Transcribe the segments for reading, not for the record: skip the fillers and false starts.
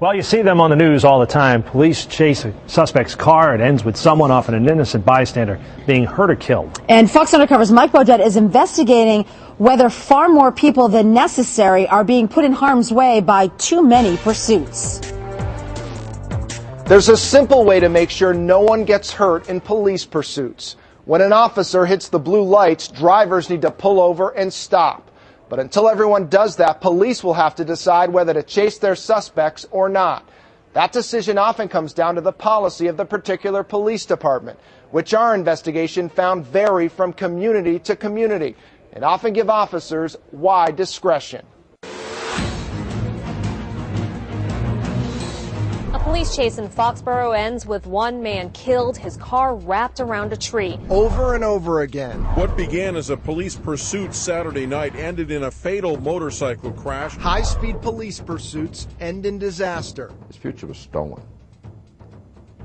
Well, you see them on the news all the time. Police chase a suspect's car. It ends with someone, often an innocent bystander, being hurt or killed. And Fox Undercover's Mike Beaudet is investigating whether far more people than necessary are being put in harm's way by too many pursuits. There's a simple way to make sure no one gets hurt in police pursuits. When an officer hits the blue lights, drivers need to pull over and stop. But until everyone does that, police will have to decide whether to chase their suspects or not. That decision often comes down to the policy of the particular police department, which our investigation found vary from community to community and often give officers wide discretion. A police chase in Foxborough ends with one man killed, his car wrapped around a tree. Over and over again. What began as a police pursuit Saturday night ended in a fatal motorcycle crash. High-speed police pursuits end in disaster. His future was stolen.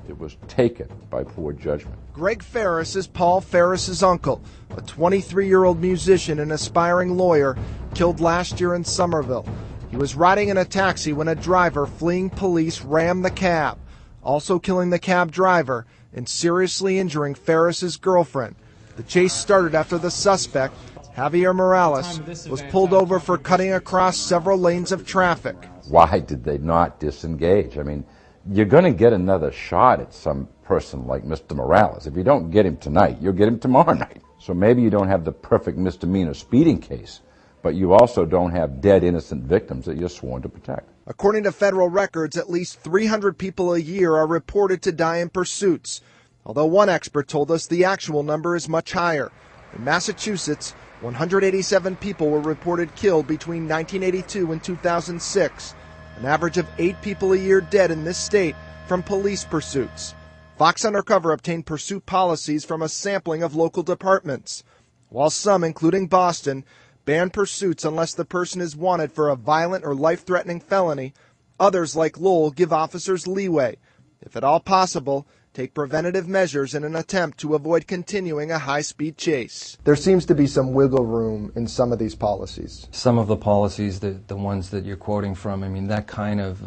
It was taken by poor judgment. Greg Farris is Paul Farris's uncle, a 23-year-old musician and aspiring lawyer, killed last year in Somerville. He was riding in a taxi when a driver fleeing police rammed the cab, also killing the cab driver and seriously injuring Farris's girlfriend. The chase started after the suspect, Javier Morales, was pulled over for cutting across several lanes of traffic. Why did they not disengage? I mean, you're going to get another shot at some person like Mr. Morales. If you don't get him tonight, you'll get him tomorrow night. So maybe you don't have the perfect misdemeanor speeding case, but you also don't have dead innocent victims that you're sworn to protect. According to federal records, at least 300 people a year are reported to die in pursuits, although one expert told us the actual number is much higher. In Massachusetts, 187 people were reported killed between 1982 and 2006, an average of 8 people a year dead in this state from police pursuits. Fox Undercover obtained pursuit policies from a sampling of local departments, while some, including Boston, ban pursuits unless the person is wanted for a violent or life-threatening felony. Others, like Lowell, give officers leeway. If at all possible, take preventative measures in an attempt to avoid continuing a high-speed chase. There seems to be some wiggle room in some of these policies. Some of the policies, the ones that you're quoting from, I mean, that kind of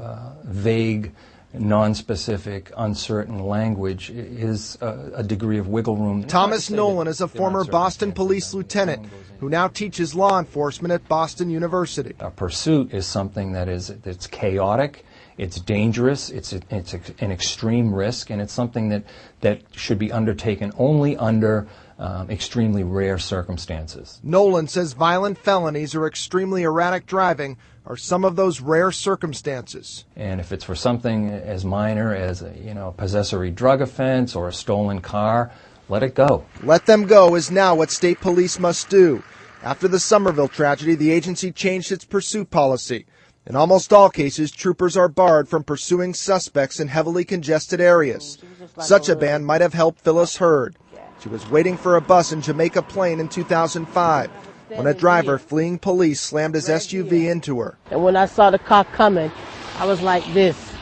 vague, non-specific, uncertain language is a degree of wiggle room. Thomas Nolan is a former Boston police lieutenant who now teaches law enforcement at Boston University. A pursuit is something that's chaotic, it's dangerous, it's an extreme risk, and it's something that should be undertaken only under extremely rare circumstances. Nolan says violent felonies or extremely erratic driving are some of those rare circumstances. And if it's for something as minor as a possessory drug offense or a stolen car, let it go. Let them go is now what state police must do. After the Somerville tragedy, the agency changed its pursuit policy. In almost all cases, troopers are barred from pursuing suspects in heavily congested areas. Such a ban might have helped Phyllis Hurd. She was waiting for a bus in Jamaica Plain in 2005 when a driver fleeing police slammed his SUV into her. And when I saw the car coming, I was like this.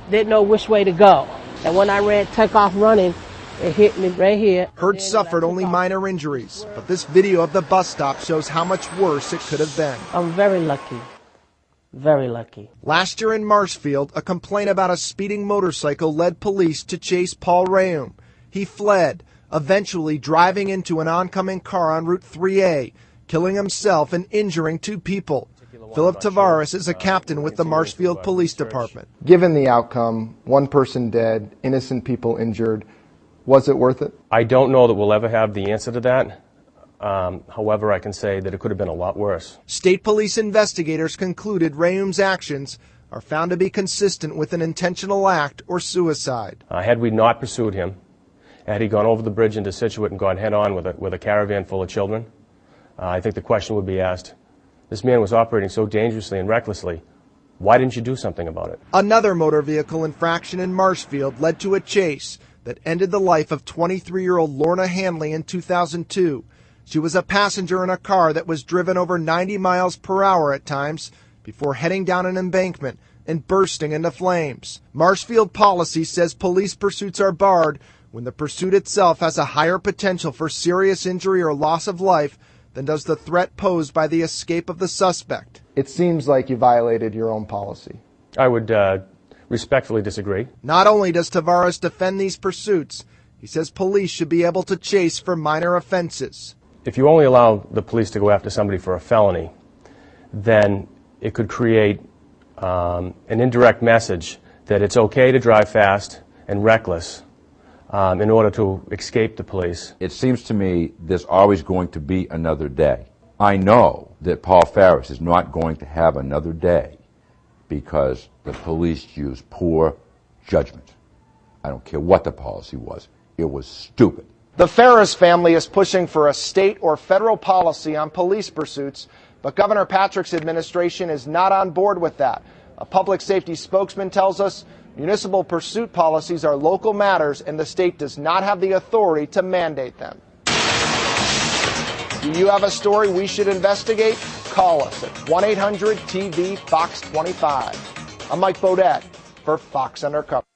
Didn't know which way to go. And when I took off running, it hit me right here. Hurd suffered only minor injuries, but this video of the bus stop shows how much worse it could have been. I'm very lucky. Very lucky. Last year in Marshfield, a complaint about a speeding motorcycle led police to chase Paul Rayum. He fled, eventually driving into an oncoming car on Route 3A, killing himself and injuring 2 people. Philip Tavares is a captain with the Marshfield Police Department. Given the outcome, 1 person dead, innocent people injured, was it worth it? I don't know that we'll ever have the answer to that. However, I can say that it could have been a lot worse. State police investigators concluded Rayum's actions are found to be consistent with an intentional act or suicide. Had we not pursued him, had he gone over the bridge into Situate and gone head-on with a caravan full of children, I think the question would be asked, this man was operating so dangerously and recklessly, why didn't you do something about it? Another motor vehicle infraction in Marshfield led to a chase that ended the life of 23-year-old Lorna Hanley in 2002. She was a passenger in a car that was driven over 90 miles per hour at times before heading down an embankment and bursting into flames. Marshfield policy says police pursuits are barred when the pursuit itself has a higher potential for serious injury or loss of life than does the threat posed by the escape of the suspect. It seems like you violated your own policy. I would respectfully disagree. Not only does Farris defend these pursuits, he says police should be able to chase for minor offenses. If you only allow the police to go after somebody for a felony, then it could create an indirect message that it's okay to drive fast and reckless in order to escape the police. It seems to me there's always going to be another day. I know that Paul Farris is not going to have another day because the police used poor judgment. I don't care what the policy was. It was stupid. The Farris family is pushing for a state or federal policy on police pursuits, but Governor Patrick's administration is not on board with that. A public safety spokesman tells us municipal pursuit policies are local matters and the state does not have the authority to mandate them. Do you have a story we should investigate? Call us at 1-800-TV-FOX25. I'm Mike Bodette for Fox Undercover.